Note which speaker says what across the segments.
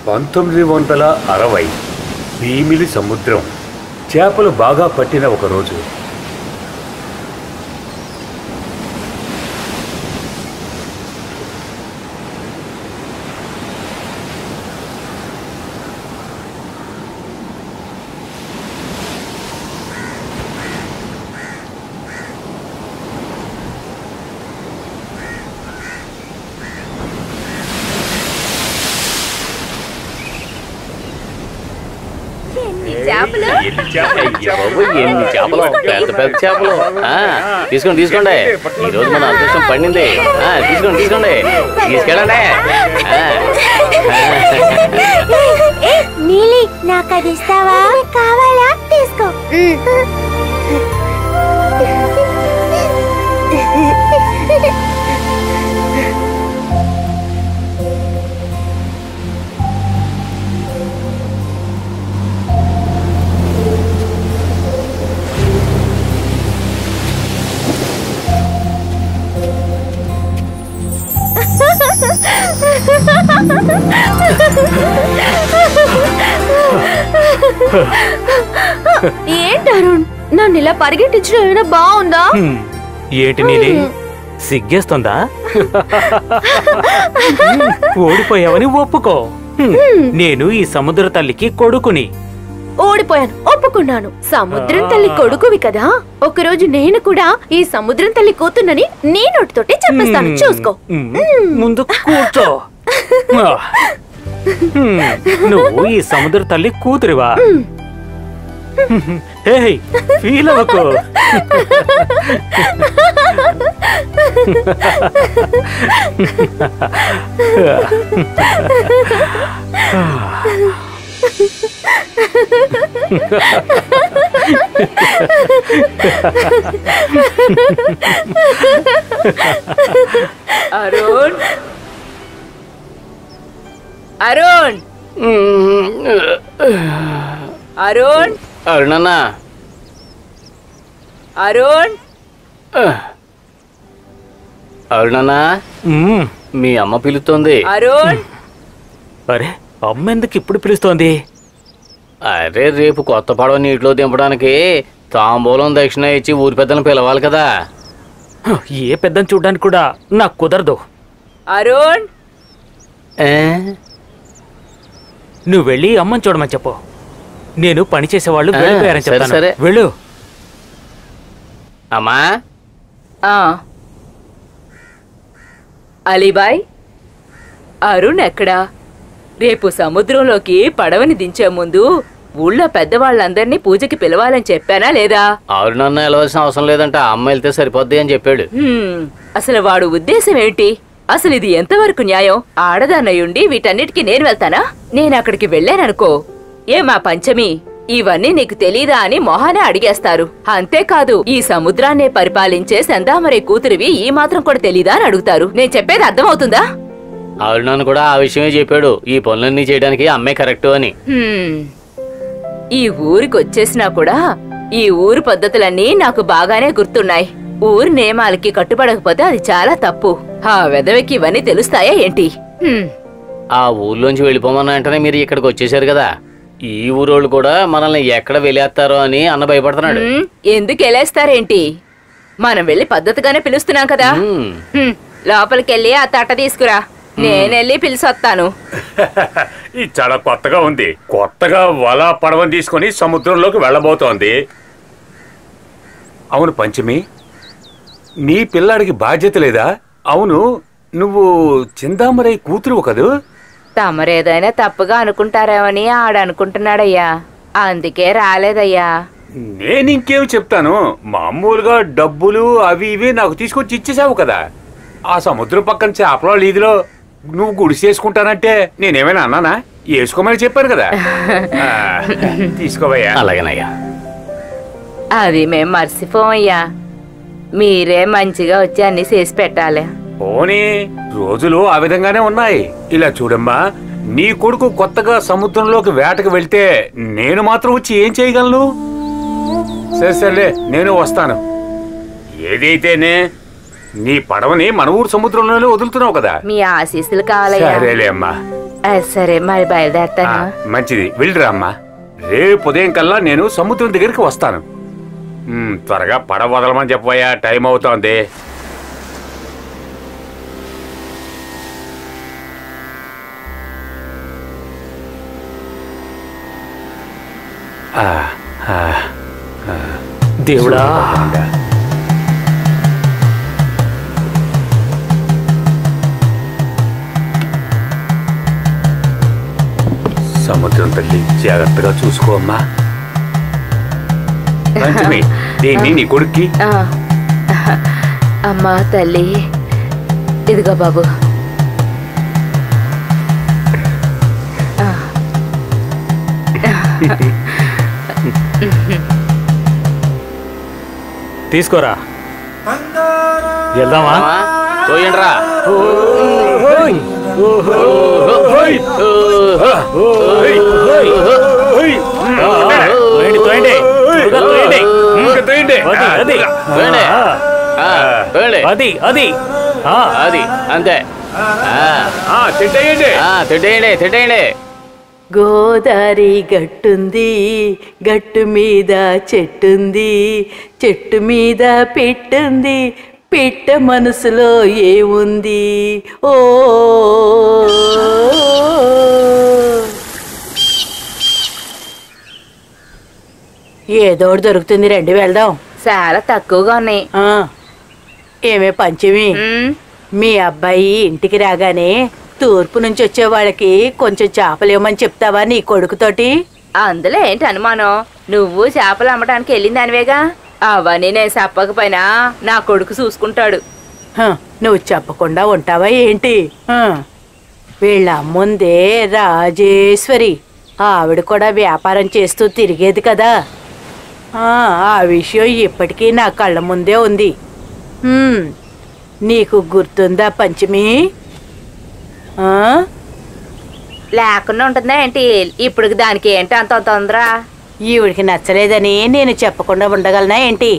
Speaker 1: 1960 భీమిలి సముద్రం చేపలు బాగా పట్టిన ఒక రోజు.
Speaker 2: ఎన్ని చేపలు, పెద్ద పెద్ద చేపలు. తీసుకోండి తీసుకోండి, ఈ రోజు మన అదృష్టం పండింది. తీసుకోండి తీసుకోండి, తీసుకెళ్ళండి.
Speaker 3: నీలి, నాకు అది ఇస్తావా? కావాలా? తీసుకో.
Speaker 4: ఏంటి అరుణ్, నన్ను ఇలా పరిగెట్టించడం ఏమైనా బాగుందా?
Speaker 5: ఏంటి నీలి, సిగ్గేస్తుందా? ఓడిపోయావని ఒప్పుకో. నేను ఈ సముద్ర తల్లికి కొడుకుని.
Speaker 4: ఓడిపోయాను, ఒప్పుకున్నాను. సముద్రం తల్లి కొడుకువి కదా, ఒకరోజు నేను కూడా ఈ సముద్రం తల్లి కూతున్నని నీ నోటితోటే చెప్పేస్తాను, చూసుకో.
Speaker 5: ముందు కూర్చో. నువ్వు ఈ సముద్ర తల్లి కూతురివా? ఫీల్ అవ్వకు.
Speaker 6: అరుణ్, అరుణ్, అరుణ్,
Speaker 2: అరుణన్నా,
Speaker 6: అరుణ్,
Speaker 2: అరుణన్నా, మీ అమ్మ పిలుస్తోంది.
Speaker 6: అరుణ్.
Speaker 5: అరే, అమ్మ ఎందుకు ఇప్పుడు పిలుస్తోంది?
Speaker 2: అరే, రేపు కొత్త పడవ నీటిలో దింపడానికి తాంబూలం దక్షిణ ఇచ్చి ఊరి పెద్దలను పిలవాలి కదా.
Speaker 5: ఏ పెద్దని చూడడానికి కూడా నాకు కుదరదు.
Speaker 6: అరుణ్,
Speaker 5: నువ్వు వెళ్ళి అమ్మని చూడమని చెప్పు. నేను పని చేసేవాళ్ళు వెళ్ళిపోయారని చెప్తాను.
Speaker 2: సరే
Speaker 5: వెళ్ళు.
Speaker 2: అమ్మా.
Speaker 6: అలీబాయ్, అరుణ్ ఎక్కడా? రేపు సముద్రంలోకి పడవని దించే ముందు ఊళ్ళో పెద్దవాళ్ళందరినీ పూజకి పిలవాలని చెప్పానా లేదా?
Speaker 2: అరుణన్న వెళ్ళవలసిన అవసరం లేదంట, అమ్మ వెళ్తే సరిపోద్ది అని చెప్పాడు.
Speaker 6: అసలు వాడు ఉద్దేశం ఏంటి? అసలు ఇది ఎంతవరకు న్యాయం? ఆడదాన్నయుండి వీటన్నిటికీ నేను వెళ్తానా? నేను అక్కడికి వెళ్ళాననుకో, మా పంచమి ఇవన్నీ నీకు తెలీదా అని మొహానే అడిగేస్తారు. అంతేకాదు, ఈ సముద్రాన్నే పరిపాలించే సందామరే కూతురివి ఈ మాత్రం కూడా తెలీదా అని అడుగుతారు. నేను చెప్పేది అర్థమవుతుందా?
Speaker 2: అరుణన్ కూడా ఆ విషయమే చెప్పాడు, ఈ పనులన్నీ చేయడానికి అమ్మే కరెక్ట్ అని.
Speaker 6: ఈ ఊరికి వచ్చేసినా కూడా ఈ ఊరు పద్ధతులన్నీ నాకు బాగానే గుర్తున్నాయి. ఊరి నియమాలకి కట్టుబడకపోతే అది చాలా తప్పు. ఆ వెధవకి ఇవన్నీ తెలుస్తాయా ఏంటి?
Speaker 2: ఆ ఊర్లోంచి వెళ్ళిపోమన్న వెంటనే మీరు ఇక్కడికి వచ్చేసారు కదా, ఈ ఊరోళ్ళు కూడా మనల్ని ఎక్కడ వెళ్ళేస్తారో అని అన్న భయపడుతున్నాడు.
Speaker 6: ఎందుకు వెళ్ళేస్తారేంటి? మనం వెళ్ళి పద్ధతిగానే పిలుస్తున్నాం కదా. లోపలికెళ్ళి ఆ తట్ట తీసుకురా, నేనెళ్ళి పిలిచొస్తాను.
Speaker 1: ఇది చాలా కొత్తగా ఉంది. కొత్తగా వల పడవని తీసుకొని సముద్రంలోకి వెళ్ళబోతోంది. అవును పంచమి, నీ పిల్లాడికి బాధ్యత లేదా? అవును, నువ్వు చిందామరై కూతురు కదూ?
Speaker 6: తమరేదైనా తప్పుగా అనుకుంటారేమని ఆడనుకుంటున్నాడయ్యా, అందుకే రాలేదయ్యా.
Speaker 1: నేనింకేం చెప్తాను, మామూలుగా డబ్బులు అవి ఇవి నాకు తీసుకొచ్చి ఇచ్చేసావు కదా. ఆ సముద్రం పక్కన చేపల వీధిలో నువ్వు గుడిసి చేసుకుంటానంటే నేనేమైనా అన్నానా? వేసుకోమని చెప్పాను కదా. తీసుకోవయ్యా.
Speaker 2: అలాగేనయ్యా.
Speaker 6: అది మేం మర్చిపోమయ్యా, మీరే మంచిగా వచ్చి అన్ని చేసి పెట్టాలి.
Speaker 1: పోనీ రోజులు ఆ విధంగానే ఉన్నాయి. ఇలా చూడమ్మా, నీ కొడుకు కొత్తగా సముద్రంలోకి వేటకు వెళ్తే నేను మాత్రం వచ్చి ఏం చేయగలను? సరే సరే, నేను వస్తాను. ఏదైతేనే నీ పడవని మన ఊరు సముద్రంలోనే వదులుతున్నావు కదా.
Speaker 6: మీ ఆశీస్సులు కావాలయ్యా.
Speaker 1: సరేలే అమ్మా.
Speaker 6: సరే మరి బయలుదేరతాను.
Speaker 1: మంచిది, వెళ్ళిరా అమ్మా. రేపు ఉదయం కల్లా నేను సముద్రం దగ్గరికి వస్తాను. త్వరగా పడవ వదలమని చెప్పబోయా, టైం అవుతోంది.
Speaker 5: దేవుడా,
Speaker 1: సముద్రం తల్లి జాగ్రత్తగా చూసుకో అమ్మా. పంచమి, దీన్ని నీ కొడుక్కి.
Speaker 6: అమ్మా తల్లి, ఇదిగో బాబు.
Speaker 5: తీసుకోరా, వెళ్దామా?
Speaker 2: తోయండ్రా. అది అంతే. తిట్టేయండి.
Speaker 7: గోదారి గట్టుంది, గట్టు మీద చెట్టుంది, చెట్టు మీద పెట్టుంది, పిట్ట మనసులో ఏముంది? ఓ ఏదోటి దొరుకుతుంది, రండి వెళ్దాం.
Speaker 6: చాలా తక్కువగా ఉన్నాయి.
Speaker 7: ఏమే పంచమి, మీ అబ్బాయి ఇంటికి రాగానే తూర్పు నుంచి వచ్చే వాళ్ళకి కొంచెం చేపలేమని చెప్తావా నీ కొడుకుతోటి?
Speaker 6: అందులో ఏంటి అనుమానం? నువ్వు చేపలు అమ్మటానికి వెళ్ళిందానివేగా. అవన్నీ నేను చెప్పకపోయినా నా కొడుకు చూసుకుంటాడు.
Speaker 7: నువ్వు చెప్పకుండా ఉంటావా ఏంటి? వీళ్ళ అమ్ముందే రాజేశ్వరి, ఆవిడ కూడా వ్యాపారం చేస్తూ తిరిగేది కదా. ఆ విషయం ఇప్పటికీ నా కళ్ళ ముందే ఉంది. నీకు గుర్తుందా పంచమి?
Speaker 6: లేకుండా ఉంటుందా ఏంటి? ఇప్పుడు దానికి ఏంటి అంత తొందర?
Speaker 7: ఈవిడికి నచ్చలేదని నేను చెప్పకుండా ఉండగలనా ఏంటి?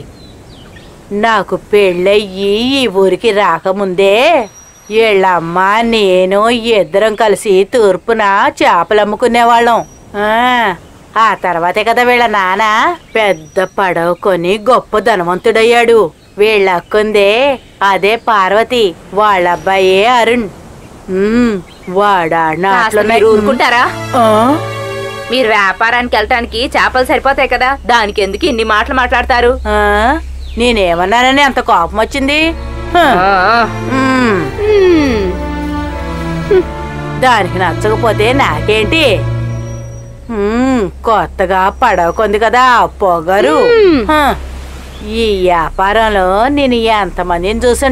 Speaker 7: నాకు పెళ్ళయ్యి ఈ ఊరికి రాకముందే వీళ్ళమ్మ నేను ఇద్దరం కలిసి తూర్పున చేపలు అమ్ముకునేవాళ్ళం. ఆ తర్వాతే కదా వీళ్ళ నాన్న పెద్ద పడవ కొని గొప్ప ధనవంతుడయ్యాడు. వీళ్ళ అక్కుందే అదే పార్వతి, వాళ్ళ అబ్బాయే అరుణ్.
Speaker 6: ఊరుకుంటారా? మీరు వ్యాపారానికి వెళ్ళటానికి చేపలు సరిపోతాయి కదా, దానికి ఎందుకు ఇన్ని మాటలు మాట్లాడతారు?
Speaker 7: నేనేమన్నానని అంత కోపం వచ్చింది? దానికి నచ్చకపోతే నాకేంటి? కొత్తగా పడవ కొంది కదా పొగరు. ఈ వ్యాపారంలో నేను ఎంతమందిని చూసాను.